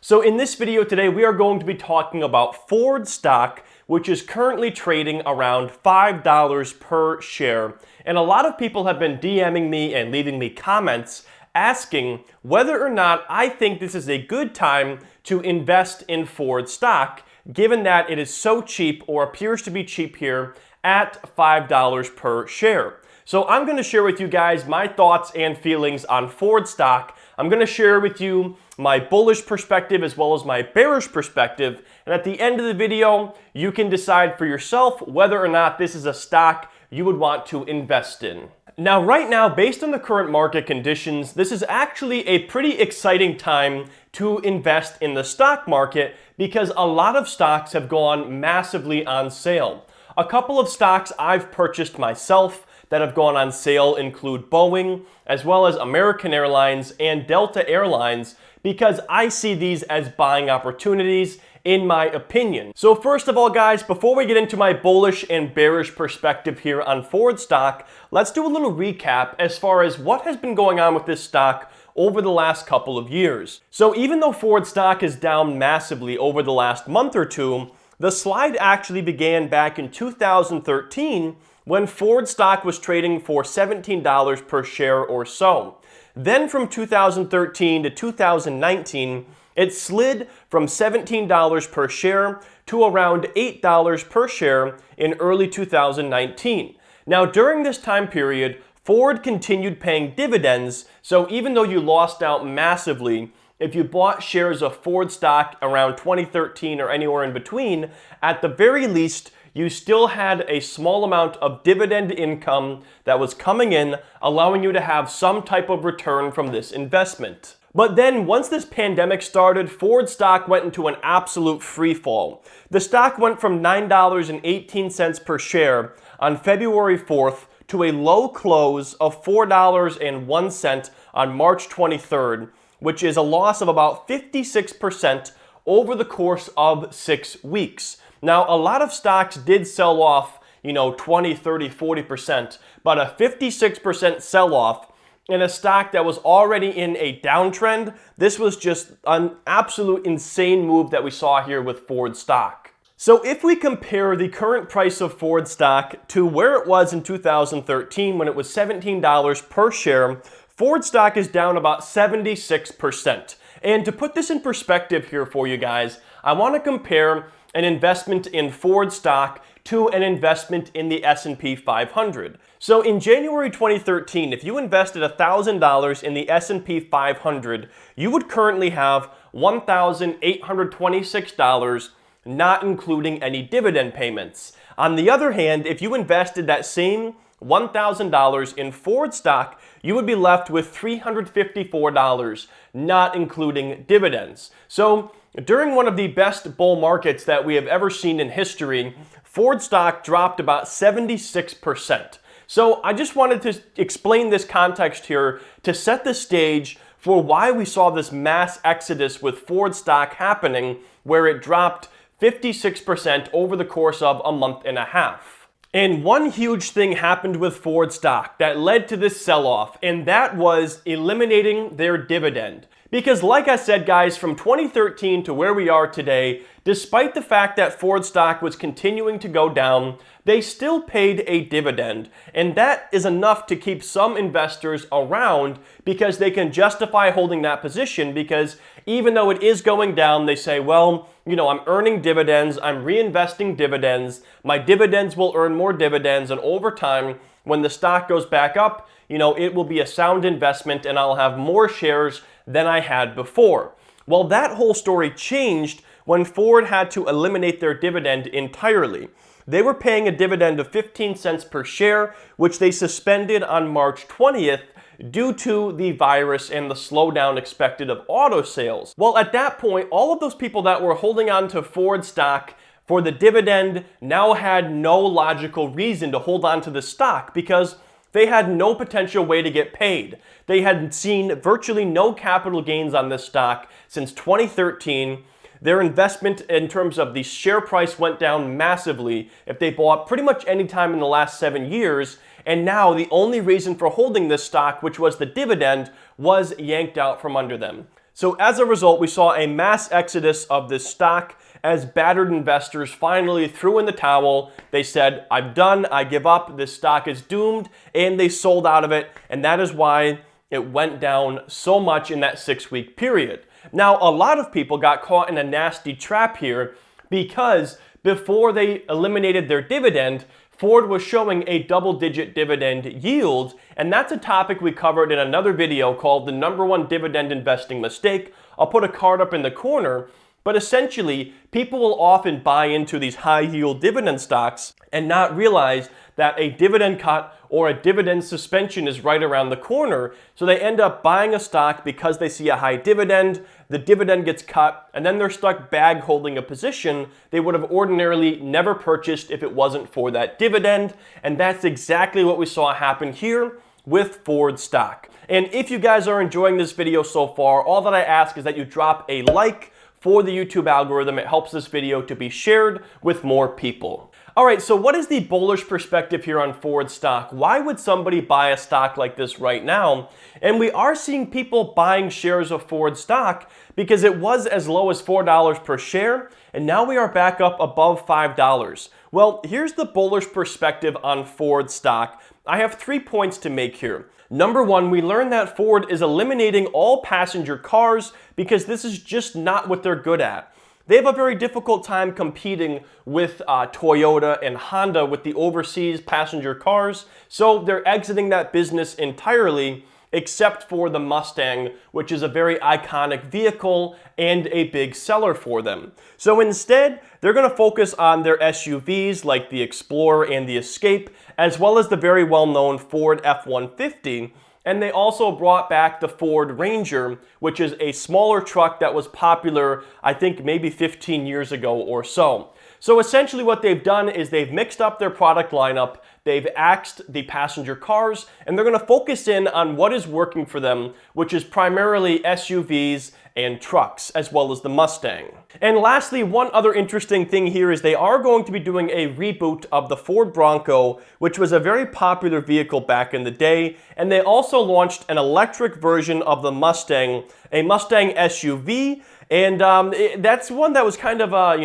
So in this video today, we are going to be talking about Ford stock, which is currently trading around $5 per share. And a lot of people have been DMing me and leaving me comments asking whether or not I think this is a good time to invest in Ford stock, given that it is so cheap or appears to be cheap here at $5 per share. So I'm going to share with you guys my thoughts and feelings on Ford stock. I'm going to share with you my bullish perspective as well as my bearish perspective. And at the end of the video, you can decide for yourself whether or not this is a stock you would want to invest in. Now, right now, based on the current market conditions, this is actually a pretty exciting time to invest in the stock market because a lot of stocks have gone massively on sale. A couple of stocks I've purchased myself that have gone on sale include Boeing, as well as American Airlines and Delta Airlines, because I see these as buying opportunities in my opinion. So first of all, guys, before we get into my bullish and bearish perspective here on Ford stock, let's do a little recap as far as what has been going on with this stock over the last couple of years. So even though Ford stock is down massively over the last month or two, the slide actually began back in 2013 when Ford stock was trading for $17 per share or so. Then from 2013 to 2019, it slid from $17 per share to around $8 per share in early 2019. Now, during this time period, Ford continued paying dividends, so even though you lost out massively, if you bought shares of Ford stock around 2013 or anywhere in between, at the very least, you still had a small amount of dividend income that was coming in, allowing you to have some type of return from this investment. But then once this pandemic started, Ford stock went into an absolute free fall. The stock went from $9.18 per share on February 4th to a low close of $4.01 on March 23rd, which is a loss of about 56% over the course of 6 weeks. Now, a lot of stocks did sell off, 20, 30, 40%, but a 56% sell-off in a stock that was already in a downtrend, this was just an absolute insane move that we saw here with Ford stock. So if we compare the current price of Ford stock to where it was in 2013 when it was $17 per share, Ford stock is down about 76%. And to put this in perspective here for you guys, I want to compare an investment in Ford stock to an investment in the S&P 500. So in January 2013, if you invested $1,000 in the S&P 500, you would currently have $1,826, not including any dividend payments. On the other hand, if you invested that same $1,000 in Ford stock, you would be left with $354, not including dividends. So during one of the best bull markets that we have ever seen in history, Ford stock dropped about 76%. So I just wanted to explain this context here to set the stage for why we saw this mass exodus with Ford stock happening, where it dropped 56% over the course of a month and a half. And one huge thing happened with Ford stock that led to this sell-off, and that was eliminating their dividend. Because like I said, guys, from 2013 to where we are today, despite the fact that Ford stock was continuing to go down, they still paid a dividend. And that is enough to keep some investors around because they can justify holding that position, because even though it is going down, they say, well, I'm earning dividends, I'm reinvesting dividends, my dividends will earn more dividends, and over time, when the stock goes back up, it will be a sound investment and I'll have more shares than I had before. Well, that whole story changed when Ford had to eliminate their dividend entirely. They were paying a dividend of 15 cents per share, which they suspended on March 20th due to the virus and the slowdown expected of auto sales. Well, at that point, all of those people that were holding on to Ford stock for the dividend now had no logical reason to hold on to the stock because they had no potential way to get paid. They had seen virtually no capital gains on this stock since 2013. Their investment in terms of the share price went down massively if they bought pretty much any time in the last 7 years, and now the only reason for holding this stock, which was the dividend, was yanked out from under them. So as a result, we saw a mass exodus of this stock as battered investors finally threw in the towel. They said, I'm done, I give up, this stock is doomed, and they sold out of it, and that is why it went down so much in that 6-week period. Now, a lot of people got caught in a nasty trap here because before they eliminated their dividend, Ford was showing a double-digit dividend yield, and that's a topic we covered in another video called the #1 dividend investing mistake. I'll put a card up in the corner, but essentially, people will often buy into these high-yield dividend stocks and not realize that a dividend cut or a dividend suspension is right around the corner, so they end up buying a stock because they see a high dividend, the dividend gets cut, and then they're stuck bag holding a position they would have ordinarily never purchased if it wasn't for that dividend, and that's exactly what we saw happen here with Ford stock. And if you guys are enjoying this video so far, all that I ask is that you drop a like for the YouTube algorithm. It helps this video to be shared with more people. All right, so what is the bullish perspective here on Ford stock? Why would somebody buy a stock like this right now? And we are seeing people buying shares of Ford stock because it was as low as $4 per share, and now we are back up above $5. Well, here's the bullish perspective on Ford stock. I have 3 points to make here. Number one, we learned that Ford is eliminating all passenger cars because this is just not what they're good at. They have a very difficult time competing with Toyota and Honda with the overseas passenger cars, so they're exiting that business entirely, except for the Mustang, which is a very iconic vehicle and a big seller for them. So instead, they're going to focus on their SUVs like the Explorer and the Escape, as well as the very well-known Ford F-150. And they also brought back the Ford Ranger, which is a smaller truck that was popular, I think maybe 15 years ago or so. So essentially what they've done is they've mixed up their product lineup, they've axed the passenger cars, and they're going to focus in on what is working for them, which is primarily SUVs and trucks, as well as the Mustang. And lastly, one other interesting thing here is they are going to be doing a reboot of the Ford Bronco, which was a very popular vehicle back in the day, and they also launched an electric version of the Mustang, a Mustang SUV, and that's one that was kind of a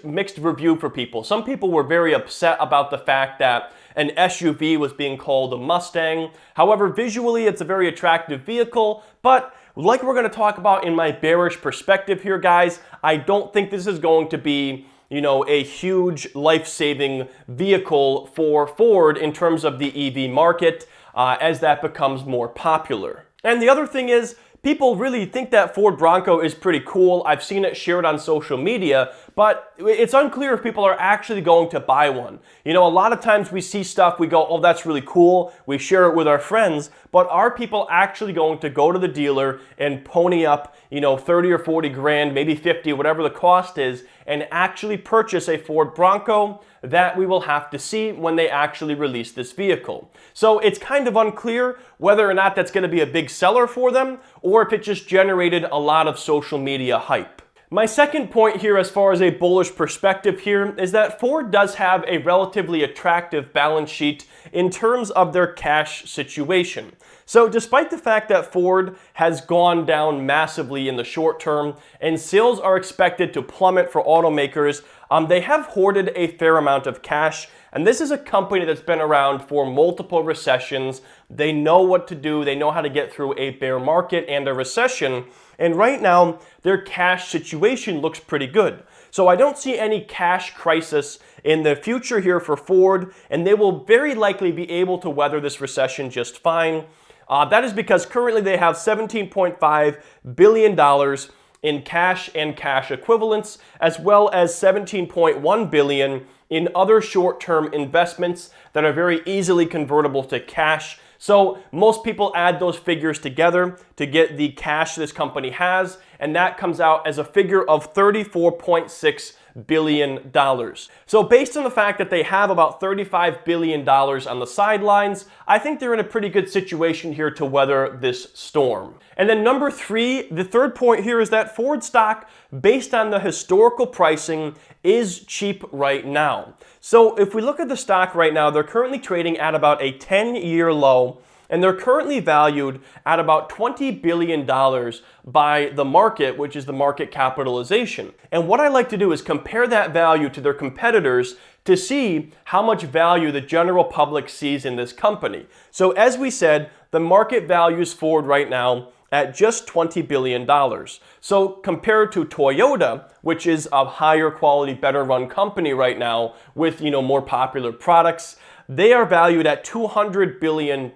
mixed review for people. Some people were very upset about the fact that an SUV was being called a Mustang. However, visually it's a very attractive vehicle, but like we're going to talk about in my bearish perspective here, guys, I don't think this is going to be a huge life-saving vehicle for Ford in terms of the EV market as that becomes more popular. And the other thing is, people really think that Ford Bronco is pretty cool. I've seen it shared on social media, but it's unclear if people are actually going to buy one. A lot of times we see stuff, we go, oh, that's really cool. We share it with our friends, but are people actually going to go to the dealer and pony up, 30 or 40 grand, maybe 50, whatever the cost is, and actually purchase a Ford Bronco? That we will have to see when they actually release this vehicle. So it's kind of unclear whether or not that's going to be a big seller for them, or if it just generated a lot of social media hype. My second point here, as far as a bullish perspective here, is that Ford does have a relatively attractive balance sheet in terms of their cash situation. So despite the fact that Ford has gone down massively in the short term and sales are expected to plummet for automakers, they have hoarded a fair amount of cash. And this is a company that's been around for multiple recessions. They know what to do. They know how to get through a bear market and a recession. And right now, their cash situation looks pretty good. So I don't see any cash crisis in the future here for Ford, and they will very likely be able to weather this recession just fine. That is because currently they have $17.5 billion in cash and cash equivalents, as well as $17.1 billion in other short-term investments that are very easily convertible to cash. So most people add those figures together to get the cash this company has, and that comes out as a figure of $34.6 billion. So based on the fact that they have about $35 billion on the sidelines, I think they're in a pretty good situation here to weather this storm. And then number three, the third point here is that Ford stock, based on the historical pricing, is cheap right now. So if we look at the stock right now, they're currently trading at about a 10-year low. and they're currently valued at about $20 billion by the market, which is the market capitalization. And what I like to do is compare that value to their competitors to see how much value the general public sees in this company. So as we said, the market values Ford right now at just $20 billion. So compared to Toyota, which is a higher quality, better run company right now with, more popular products, they are valued at $200 billion.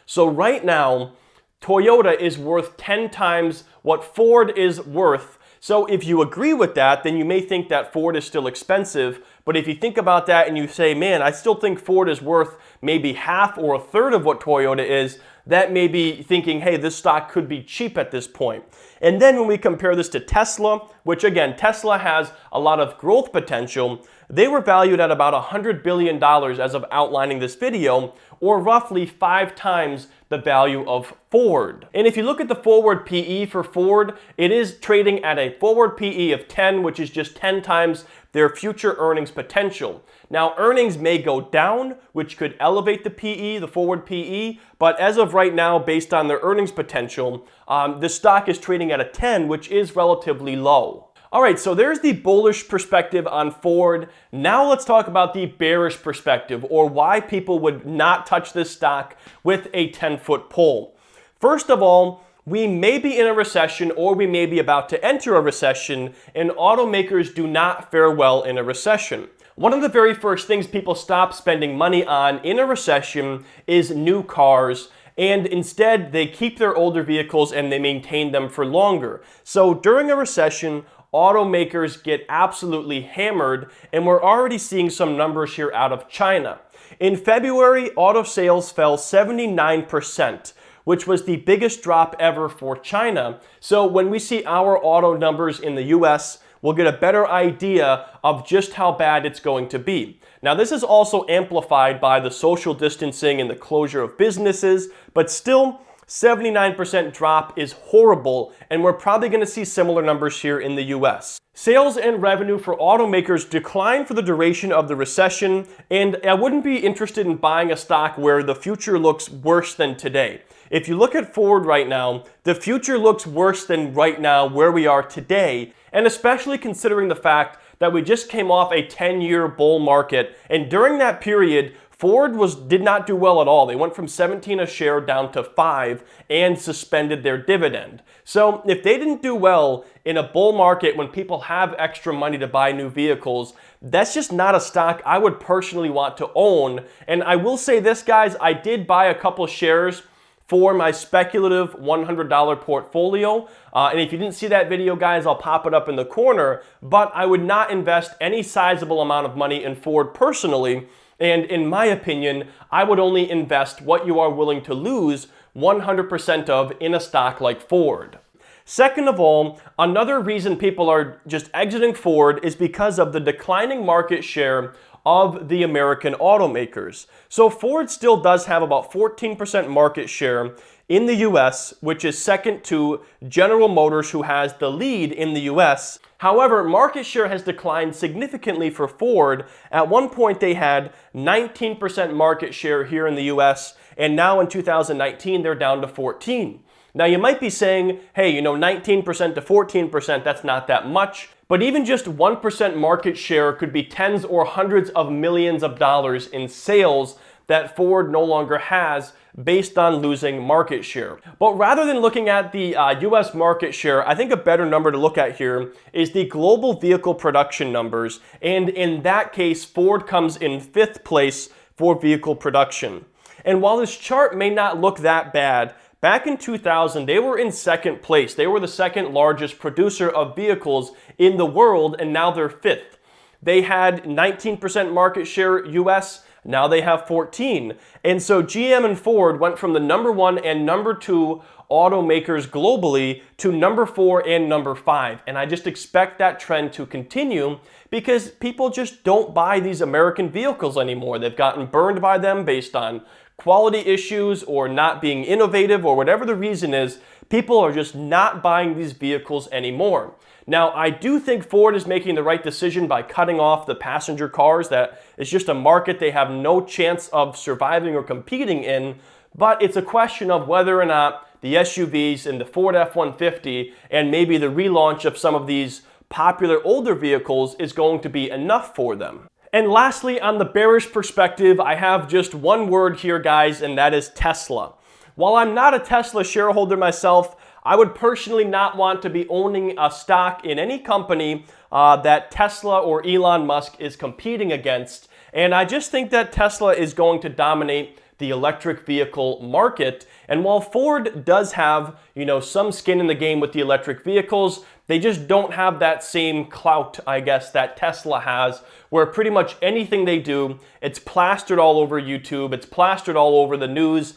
So right now, Toyota is worth 10 times what Ford is worth. So if you agree with that, then you may think that Ford is still expensive. But if you think about that and you say, man, I still think Ford is worth maybe half or a third of what Toyota is, that may be thinking, hey, this stock could be cheap at this point. And then when we compare this to Tesla, which again, Tesla has a lot of growth potential, they were valued at about $100 billion as of outlining this video, or roughly 5 times the value of Ford. And if you look at the forward PE for Ford, it is trading at a forward PE of 10, which is just 10 times their future earnings potential. Now, earnings may go down, which could elevate the PE, the forward PE, but as of right now, based on their earnings potential, the stock is trading at a 10, which is relatively low. All right, so there's the bullish perspective on Ford. Now let's talk about the bearish perspective, or why people would not touch this stock with a 10-foot pole. First of all, we may be in a recession, or we may be about to enter a recession, and automakers do not fare well in a recession. One of the very first things people stop spending money on in a recession is new cars, and instead they keep their older vehicles and they maintain them for longer. So during a recession, automakers get absolutely hammered, and we're already seeing some numbers here out of China. In February, auto sales fell 79%, which was the biggest drop ever for China. So when we see our auto numbers in the US, we'll get a better idea of just how bad it's going to be. Now, this is also amplified by the social distancing and the closure of businesses, but still, 79% drop is horrible, and we're probably going to see similar numbers here in the US. Sales and revenue for automakers decline for the duration of the recession, and I wouldn't be interested in buying a stock where the future looks worse than today. If you look at Ford right now, the future looks worse than right now where we are today, and especially considering the fact that we just came off a 10-year bull market, and during that period, Ford did not do well at all. They went from 17 a share down to 5 and suspended their dividend. So if they didn't do well in a bull market when people have extra money to buy new vehicles, that's just not a stock I would personally want to own. And I will say this, guys, I did buy a couple shares for my speculative $100 portfolio. And if you didn't see that video, guys, I'll pop it up in the corner. But I would not invest any sizable amount of money in Ford personally. And in my opinion, I would only invest what you are willing to lose 100% of in a stock like Ford. Second of all, another reason people are just exiting Ford is because of the declining market share of the American automakers. So Ford still does have about 14% market share in the US, which is second to General Motors, who has the lead in the US. However, market share has declined significantly for Ford. At one point, they had 19% market share here in the US, and now in 2019, they're down to 14%. Now, you might be saying, hey, 19% to 14%, that's not that much. But even just 1% market share could be tens or hundreds of millions of dollars in sales that Ford no longer has based on losing market share. But rather than looking at the US market share, I think a better number to look at here is the global vehicle production numbers. And in that case, Ford comes in 5th place for vehicle production. And while this chart may not look that bad, back in 2000, they were in 2nd place. They were the 2nd largest producer of vehicles in the world, and now they're 5th. They had 19% market share US, now they have 14. And so GM and Ford went from the number 1 and number 2 automakers globally to number 4 and number 5. And I just expect that trend to continue because people just don't buy these American vehicles anymore. They've gotten burned by them based on quality issues or not being innovative or whatever the reason is. People are just not buying these vehicles anymore. Now, I do think Ford is making the right decision by cutting off the passenger cars. That is just a market they have no chance of surviving or competing in. but it's a question of whether or not the SUVs and the Ford F-150 and maybe the relaunch of some of these popular older vehicles is going to be enough for them. And lastly, on the bearish perspective, I have just one word here, guys, and that is Tesla. While I'm not a Tesla shareholder myself, I would personally not want to be owning a stock in any company that Tesla or Elon Musk is competing against. And I just think that Tesla is going to dominate the electric vehicle market. And while Ford does have, some skin in the game with the electric vehicles, they just don't have that same clout, I guess, that Tesla has, where pretty much anything they do, it's plastered all over YouTube, it's plastered all over the news.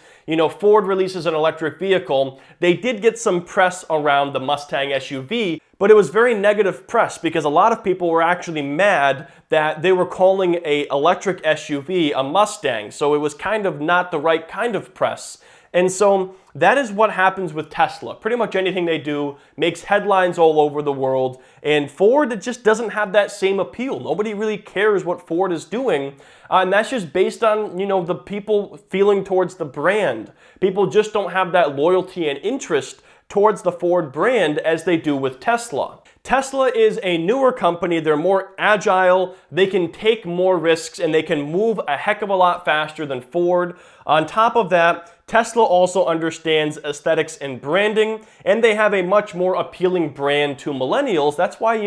Ford releases an electric vehicle. They did get some press around the Mustang SUV, but it was very negative press because a lot of people were actually mad that they were calling an electric SUV a Mustang. So it was kind of not the right kind of press. And so that is what happens with Tesla. Pretty much anything they do makes headlines all over the world. And Ford, it just doesn't have that same appeal. Nobody really cares what Ford is doing. And that's just based on, the people feeling towards the brand. People just don't have that loyalty and interest towards the Ford brand as they do with Tesla. Tesla is a newer company. They're more agile, they can take more risks, and they can move a heck of a lot faster than Ford. On top of that, Tesla also understands aesthetics and branding, and they have a much more appealing brand to millennials. That's why,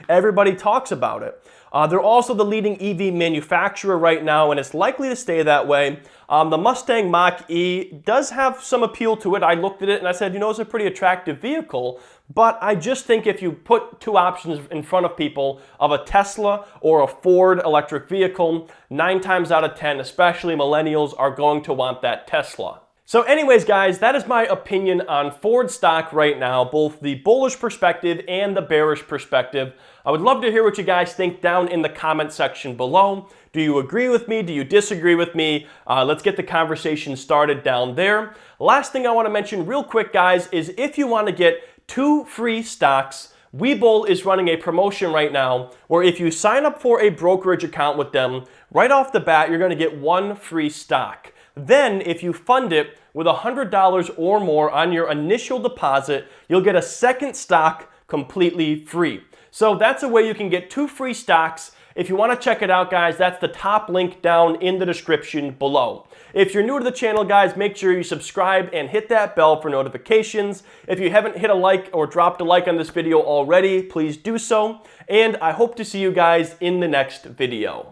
everybody talks about it. They're also the leading EV manufacturer right now, and it's likely to stay that way. The Mustang Mach-E does have some appeal to it. I looked at it and I said, it's a pretty attractive vehicle, but I just think if you put two options in front of people of a Tesla or a Ford electric vehicle, 9 times out of 10, especially millennials, are going to want that Tesla. So anyways, guys, that is my opinion on Ford stock right now, both the bullish perspective and the bearish perspective. I would love to hear what you guys think down in the comment section below. Do you agree with me? Do you disagree with me? Let's get the conversation started down there. Last thing I want to mention real quick, guys, is if you want to get 2 free stocks, Webull is running a promotion right now where if you sign up for a brokerage account with them, right off the bat, you're going to get 1 free stock. Then, if you fund it with $100 or more on your initial deposit, you'll get a second stock completely free. So that's a way you can get 2 free stocks. If you want to check it out, guys, that's the top link down in the description below. If you're new to the channel, guys, make sure you subscribe and hit that bell for notifications. If you haven't hit a like or dropped a like on this video already, please do so. And I hope to see you guys in the next video.